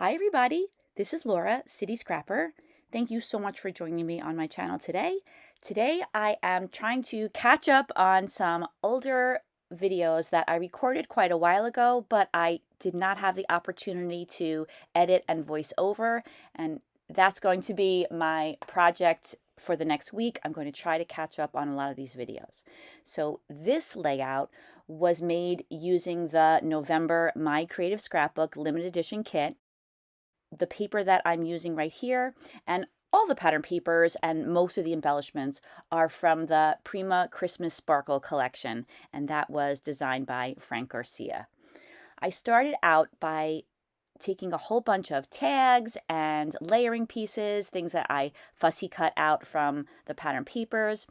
Hi everybody, this is Laura, City Scrapper. Thank you so much for joining me on my channel today. Today I am trying to catch up on some older videos that I recorded quite a while ago, but I did not have the opportunity to edit and voice over, and that's going to be my project for the next week. I'm going to try to catch up on a lot of these videos. So this layout was made using the November My Creative Scrapbook limited edition kit. The paper that I'm using right here and all the pattern papers and most of the embellishments are from the Prima Christmas Sparkle collection, and that was designed by Frank Garcia. I started out by taking a whole bunch of tags and layering pieces, things that I fussy cut out from the pattern papers,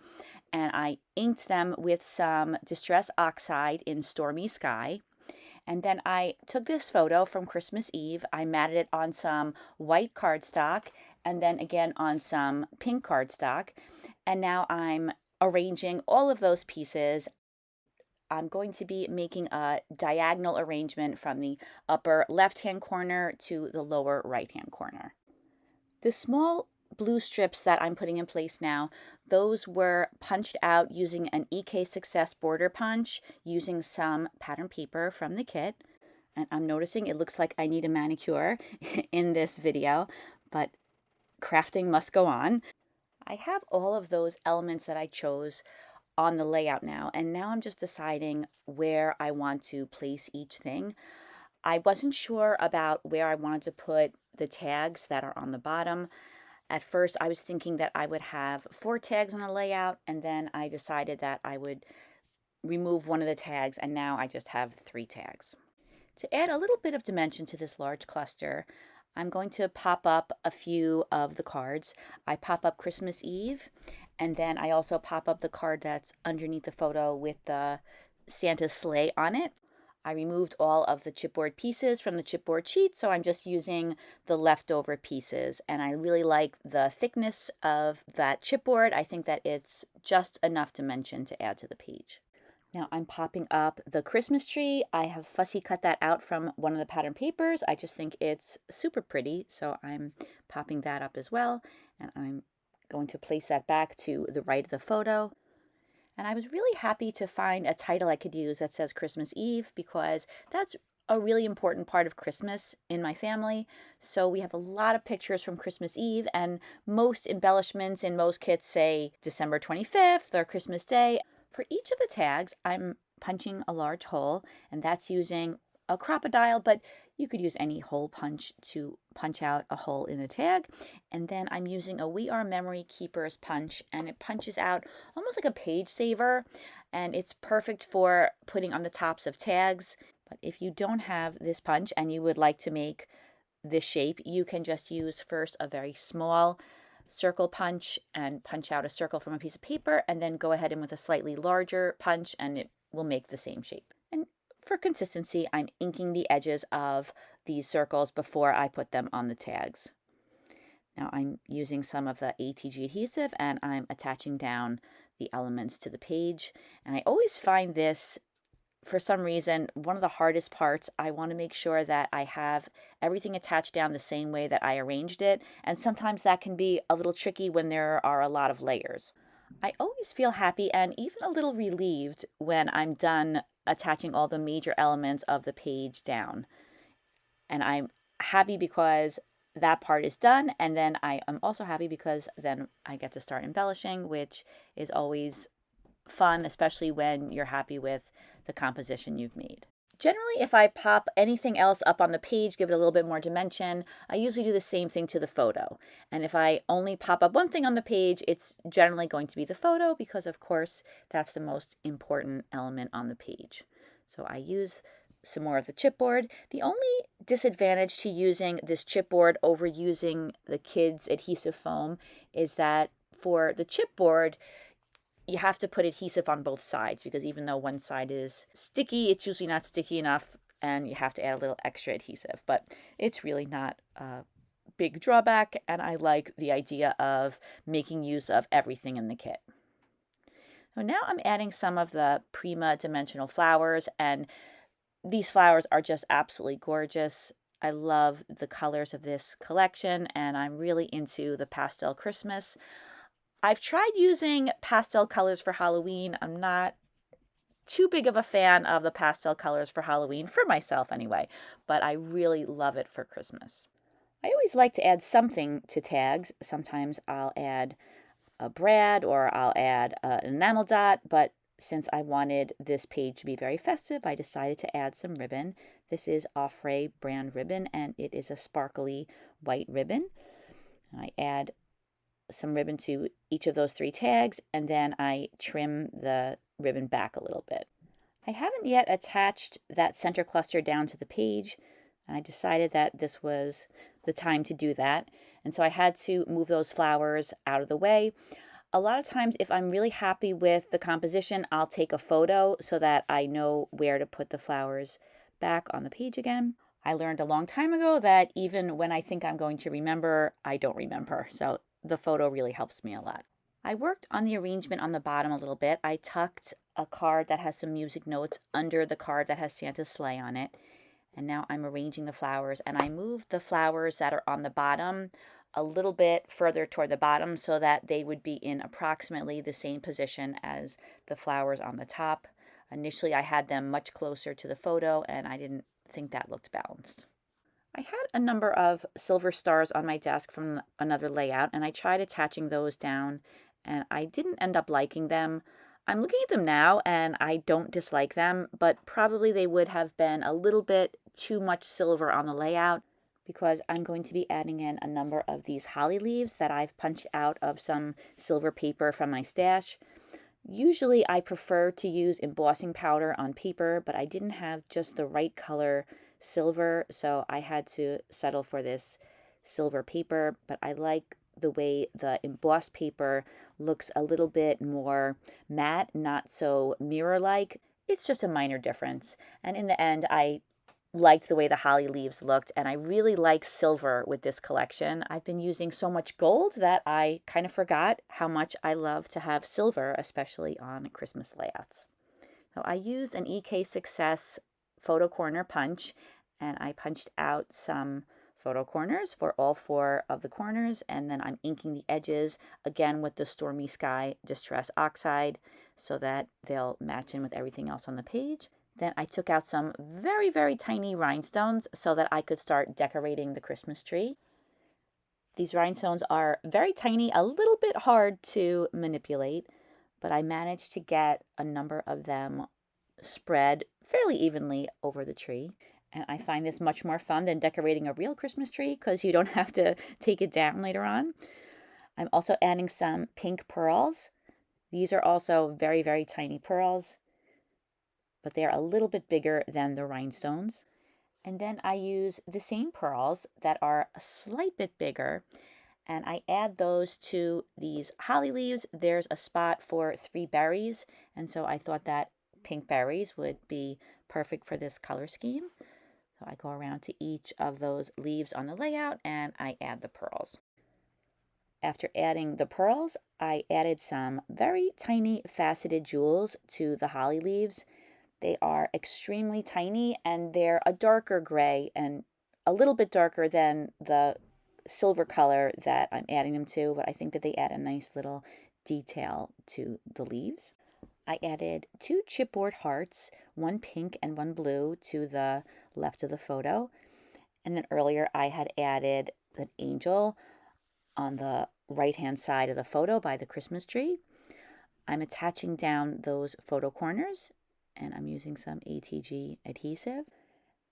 and I inked them with some Distress Oxide in Stormy Sky. And then I took this photo from Christmas Eve. I matted it on some white cardstock and then again on some pink cardstock. And now I'm arranging all of those pieces. I'm going to be making a diagonal arrangement from the upper left-hand corner to the lower right-hand corner. The small blue strips that I'm putting in place now, those were punched out using an EK Success border punch using some pattern paper from the kit. And I'm noticing it looks like I need a manicure in this video, but crafting must go on. I have all of those elements that I chose on the layout now, and now I'm just deciding where I want to place each thing. I wasn't sure about where I wanted to put the tags that are on the bottom. At first, I was thinking that I would have 4 tags on the layout, and then I decided that I would remove one of the tags, and now I just have 3 tags. To add a little bit of dimension to this large cluster, I'm going to pop up a few of the cards. I pop up Christmas Eve, and then I also pop up the card that's underneath the photo with the Santa's sleigh on it. I removed all of the chipboard pieces from the chipboard sheet, so I'm just using the leftover pieces. And I really like the thickness of that chipboard. I think that it's just enough dimension to add to the page. Now I'm popping up the Christmas tree. I have fussy cut that out from one of the pattern papers. I just think it's super pretty, so I'm popping that up as well. And I'm going to place that back to the right of the photo. And I was really happy to find a title I could use that says Christmas Eve, because that's a really important part of Christmas in my family. So we have a lot of pictures from Christmas Eve, and most embellishments in most kits say December 25th or Christmas Day. For each of the tags, I'm punching a large hole, and that's using a crocodile, but you could use any hole punch to punch out a hole in a tag. And then I'm using a We Are Memory Keepers punch, and it punches out almost like a page saver, and it's perfect for putting on the tops of tags. But if you don't have this punch and you would like to make this shape, you can just use first a very small circle punch and punch out a circle from a piece of paper, and then go ahead and with a slightly larger punch and it will make the same shape. And for consistency, I'm inking the edges of these circles before I put them on the tags. Now I'm using some of the ATG adhesive and I'm attaching down the elements to the page. And I always find this, for some reason, one of the hardest parts. I want to make sure that I have everything attached down the same way that I arranged it. And sometimes that can be a little tricky when there are a lot of layers. I always feel happy and even a little relieved when I'm done attaching all the major elements of the page down. And I'm happy because that part is done, and then I am also happy because then I get to start embellishing, which is always fun, especially when you're happy with the composition you've made. Generally, if I pop anything else up on the page, give it a little bit more dimension, I usually do the same thing to the photo. And if I only pop up one thing on the page, it's generally going to be the photo because, of course, that's the most important element on the page. So I use some more of the chipboard. The only disadvantage to using this chipboard over using the kids' adhesive foam is that for the chipboard, you have to put adhesive on both sides, because even though one side is sticky, it's usually not sticky enough and you have to add a little extra adhesive. But it's really not a big drawback, and I like the idea of making use of everything in the kit. So now I'm adding some of the Prima dimensional flowers, and these flowers are just absolutely gorgeous. I love the colors of this collection, and I'm really into the pastel Christmas. I've tried using pastel colors for Halloween. I'm not too big of a fan of the pastel colors for Halloween, for myself anyway, but I really love it for Christmas. I always like to add something to tags. Sometimes I'll add a brad or I'll add an enamel dot, but since I wanted this page to be very festive, I decided to add some ribbon. This is Oxide brand ribbon, and it is a sparkly white ribbon. I add some ribbon to each of those 3 tags, and then I trim the ribbon back a little bit. I haven't yet attached that center cluster down to the page, and I decided that this was the time to do that. And so I had to move those flowers out of the way. A lot of times, if I'm really happy with the composition, I'll take a photo so that I know where to put the flowers back on the page again. I learned a long time ago that even when I think I'm going to remember, I don't remember. So the photo really helps me a lot. I worked on the arrangement on the bottom a little bit. I tucked a card that has some music notes under the card that has Santa's sleigh on it. And now I'm arranging the flowers, and I moved the flowers that are on the bottom a little bit further toward the bottom so that they would be in approximately the same position as the flowers on the top. Initially, I had them much closer to the photo, and I didn't think that looked balanced. I had a number of silver stars on my desk from another layout, and I tried attaching those down, and I didn't end up liking them. I'm looking at them now, and I don't dislike them, but probably they would have been a little bit too much silver on the layout, because I'm going to be adding in a number of these holly leaves that I've punched out of some silver paper from my stash. Usually I prefer to use embossing powder on paper, but I didn't have just the right color silver, so I had to settle for this silver paper. But I like the way the embossed paper looks a little bit more matte, not so mirror-like. It's just a minor difference. And in the end, I liked the way the holly leaves looked, and I really like silver with this collection. I've been using so much gold that I kind of forgot how much I love to have silver, especially on Christmas layouts. So I used an EK Success photo corner punch, and I punched out some photo corners for all 4 of the corners, and then I'm inking the edges again with the Stormy Sky Distress Oxide so that they'll match in with everything else on the page. Then I took out some very, very tiny rhinestones so that I could start decorating the Christmas tree. These rhinestones are very tiny, a little bit hard to manipulate, but I managed to get a number of them spread fairly evenly over the tree. And I find this much more fun than decorating a real Christmas tree because you don't have to take it down later on. I'm also adding some pink pearls. These are also very, very tiny pearls, but they're a little bit bigger than the rhinestones. And then I use the same pearls that are a slight bit bigger, and I add those to these holly leaves. There's a spot for 3 berries, and so I thought that pink berries would be perfect for this color scheme. So I go around to each of those leaves on the layout, and I add the pearls. After adding the pearls, I added some very tiny faceted jewels to the holly leaves. They are extremely tiny, and they're a darker gray and a little bit darker than the silver color that I'm adding them to, but I think that they add a nice little detail to the leaves. I added 2 chipboard hearts, one pink and one blue, to the left of the photo. And then earlier I had added an angel on the right-hand side of the photo by the Christmas tree. I'm attaching down those photo corners, and I'm using some ATG adhesive.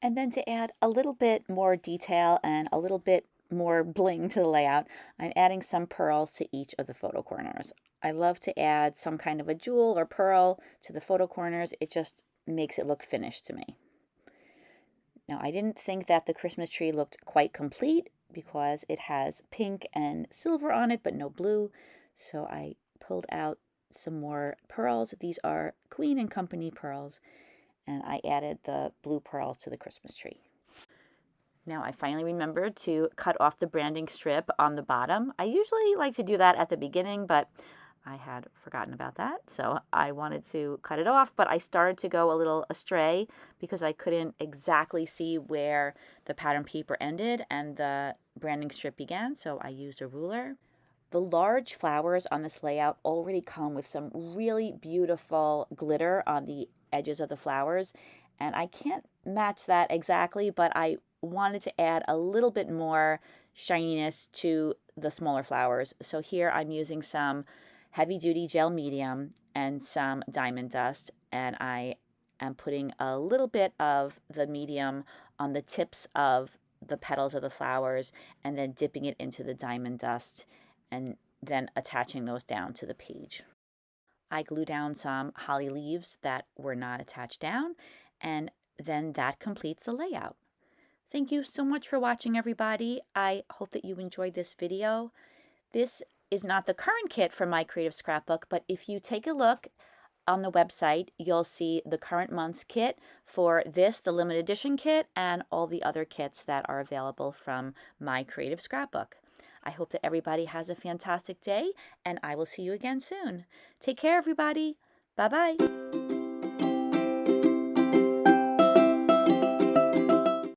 And then to add a little bit more detail and a little bit more bling to the layout, I'm adding some pearls to each of the photo corners. I love to add some kind of a jewel or pearl to the photo corners. It just makes it look finished to me. Now, I didn't think that the Christmas tree looked quite complete because it has pink and silver on it, but no blue. So I pulled out some more pearls. These are Queen and Company pearls, and I added the blue pearls to the Christmas tree. Now I finally remembered to cut off the branding strip on the bottom. I usually like to do that at the beginning, but I had forgotten about that, so I wanted to cut it off, but I started to go a little astray because I couldn't exactly see where the pattern paper ended and the branding strip began, so I used a ruler. The large flowers on this layout already come with some really beautiful glitter on the edges of the flowers, and I can't match that exactly, but I wanted to add a little bit more shininess to the smaller flowers. So here I'm using some heavy duty gel medium and some diamond dust, and I am putting a little bit of the medium on the tips of the petals of the flowers and then dipping it into the diamond dust and then attaching those down to the page. I glue down some holly leaves that were not attached down, and then that completes the layout. Thank you so much for watching, everybody. I hope that you enjoyed this video. This is not the current kit from my creative scrapbook, but if you take a look on the website, you'll see the current month's kit for this, the limited edition kit, and all the other kits that are available from my creative scrapbook. I hope that everybody has a fantastic day, and I will see you again soon. Take care, everybody. Bye-bye.